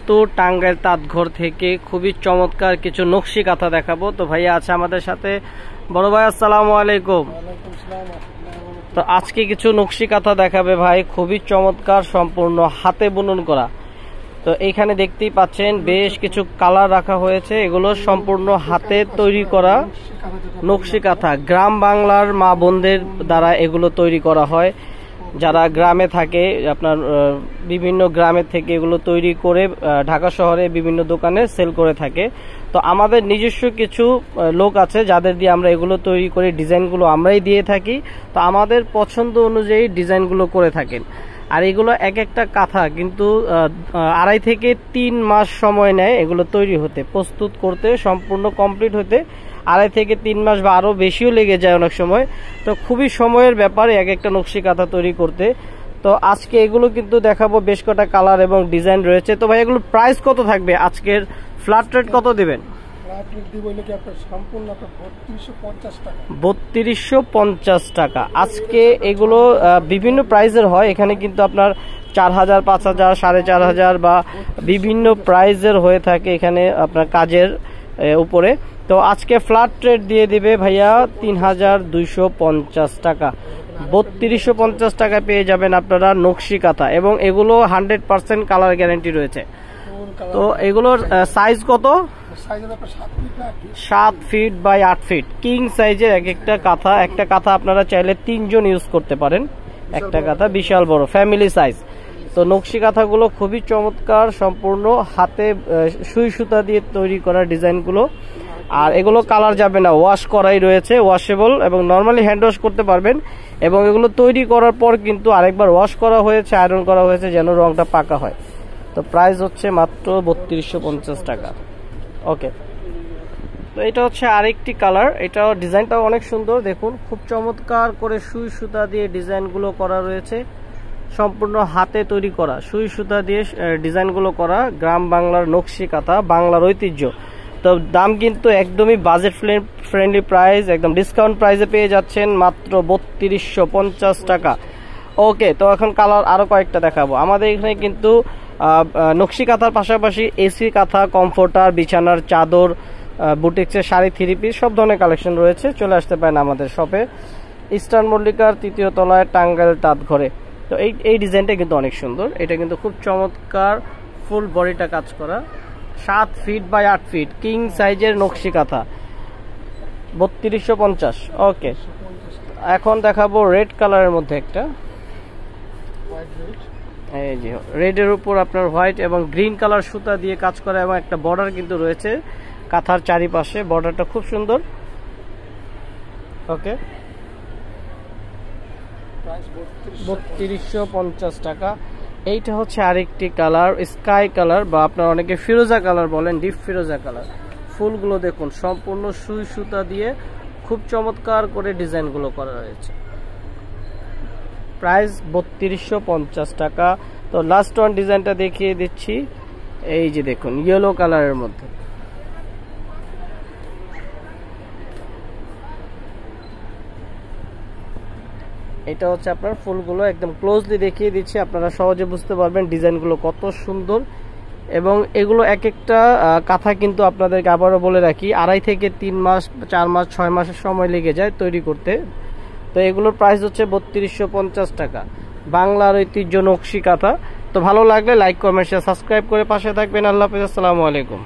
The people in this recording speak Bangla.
কিন্তু টাঙ্গাইল তাঁতঘর থেকে খুবই চমৎকার কিছু নকশি কাঁথা দেখাবো। তো ভাইয়া আছে আমাদের সাথে। বড় ভাই আসসালামু আলাইকুম। তো আজকে কিছু নকশি কাঁথা দেখাবে ভাই, খুবই চমৎকার, সম্পূর্ণ হাতে বুনন করা। তো এইখানে দেখতেই পাচ্ছেন বেশ কিছু কালার রাখা হয়েছে, এগুলো সম্পূর্ণ হাতে তৈরি করা নকশি কাঁথা। গ্রাম বাংলার মা বোনদের দ্বারা এগুলো তৈরি করা হয়। যারা গ্রামে থাকে, আপনার বিভিন্ন গ্রামের থেকে এগুলো তৈরি করে ঢাকা শহরে বিভিন্ন দোকানে সেল করে থাকে। তো আমাদের নিজস্ব কিছু লোক আছে যাদের দিয়ে আমরা এগুলো তৈরি করে ডিজাইনগুলো আমরাই দিয়ে থাকি। তো আমাদের পছন্দ অনুযায়ী ডিজাইনগুলো করে থাকেন। আর এগুলো এক একটা কাঁথা কিন্তু 2.5 থেকে 3 মাস সময় নেয় এগুলো তৈরি হতে, প্রস্তুত করতে, সম্পূর্ণ কমপ্লিট হতে 2.5 থেকে 3 মাস বা আরও বেশিও লেগে যায় অনেক সময়। তো খুবই সময়ের ব্যাপার এক একটা নকশি কাঁথা তৈরি করতে। তো আজকে এগুলো কিন্তু দেখাবো, বেশ কটা কালার এবং ডিজাইন রয়েছে। তো ভাই এগুলো প্রাইস কত থাকবে? আজকের ফ্ল্যাট রেট কত দিবেন? 3250 টাকা। আজকে এগুলো বিভিন্ন প্রাইজের হয়, এখানে কিন্তু আপনার 4000, 5000, 4500 বা বিভিন্ন প্রাইজের হয়ে থাকে এখানে আপনার কাজের উপরে। তো আজকে ফ্ল্যাট রেট দিয়ে দিবে ভাইয়া 3250 টাকা। 3250 টাকা পেয়ে যাবেন আপনারা নকশি কাঁথা, এবং এগুলো 100% কালার গ্যারান্টি রয়েছে। তো এগুলোর সাইজ কত? 7 ফিট বাই 8 ফিট কিং সাইজের একটা কাঁথা। একটা কাঁথা আপনারা চাইলে 3 জন ইউজ করতে পারেন। একটা কাঁথা বিশাল বড় ফ্যামিলি সাইজ। তো নকশি কাঁথাগুলো খুবই চমৎকার, সম্পূর্ণ হাতে সুই সুতা দিয়ে তৈরি করা ডিজাইনগুলো। আর এগুলো কালার যাবে না, ওয়াশ করাই রয়েছে, ওয়াশেবল, এবং নর্মালি হ্যান্ড ওয়াশ করতে পারবেন। এবং এগুলো তৈরি করার পর কিন্তু আরেকবার ওয়াশ করা হয়েছে, আয়রন করা হয়েছে, যেন রংটা পাকা হয়। তো প্রাইস হচ্ছে মাত্র 3250 টাকা। ওকে, তো এটা হচ্ছে আরেকটি কালার। এটাও ডিজাইনটাও অনেক সুন্দর, দেখুন খুব চমৎকার করে সুই সুতা দিয়ে ডিজাইনগুলো করা রয়েছে, সম্পূর্ণ হাতে তৈরি করা সুই সুতা দিয়ে ডিজাইনগুলো করা। গ্রাম বাংলার নকশি কাঁথা, বাংলার ঐতিহ্য। তো দাম কিন্তু একদমই বাজেট ফ্রেন্ডলি প্রাইস, একদম ডিসকাউন্ট প্রাইসে পেয়ে যাচ্ছেন মাত্র 3250 টাকা। ওকে, তো এখন কালার আরো কয়েকটা দেখাবো। আমাদের এখানে কিন্তু নকশি কাঁথার পাশাপাশি এসি কাঁথা, কমফোর্টার, বিছানার চাদর, বুটিক্সের শাড়ি, 3 পিস, সব ধরনের কালেকশন রয়েছে। চলে আসতে পারেন আমাদের শপে, ইস্টার্ন মল্লিকার 3য় তলায়, টাঙ্গাইল তাঁতঘরে। তো এই ডিজাইনটা কিন্তু অনেক সুন্দর, এটা কিন্তু খুব চমৎকার, ফুল বডিটা কাজ করা, 7 ফিট বাই 8 ফিট কিং সাইজের নকশি কাঁথা, 3250। ওকে, এখন দেখাবো রেড কালারের মধ্যে একটা। এই যে রেডের উপর আপনার হোয়াইট এবং গ্রিন কালার সুতা দিয়ে কাজ করা, এবং একটা বর্ডার কিন্তু রয়েছে কাঁথার চারিপাশে, বর্ডারটা খুব সুন্দর। ওকে, 3250 টাকা। এইটা হচ্ছে আরেকটি কালার, স্কাই কালার, বা আপনার অনেকে ফিরোজা কালার বলেন, ডিপ ফিরোজা কালার। ফুলগুলো দেখুন সম্পূর্ণ সুই সুতা দিয়ে খুব চমৎকার করে ডিজাইনগুলো করা রয়েছে। প্রাইস 3250 টাকা। তো লাস্ট ওয়ান ডিজাইনটা দেখিয়ে দিচ্ছি। এই যে দেখুন ইয়েলো কালারের মধ্যে, এটা হচ্ছে আপনার ফুলগুলো একদম ক্লোজলি দেখিয়ে দিচ্ছি, আপনারা সহজে বুঝতে পারবেন ডিজাইনগুলো কত সুন্দর। এবং এগুলো এক একটা কাঁথা কিন্তু আপনাদেরকে আবারও বলে রাখি 2.5 থেকে 3 মাস, 4 মাস, 6 মাসের সময় লেগে যায় তৈরি করতে। তো এগুলোর প্রাইস হচ্ছে 3250 টাকা, বাংলার ঐতিহ্য নকশি কাঁথা। তো ভালো লাগলে লাইক, কমেন্ট, শেয়ার, সাবস্ক্রাইব করে পাশে থাকবেন। আল্লাহ হাফেজ, আসসালামু আলাইকুম।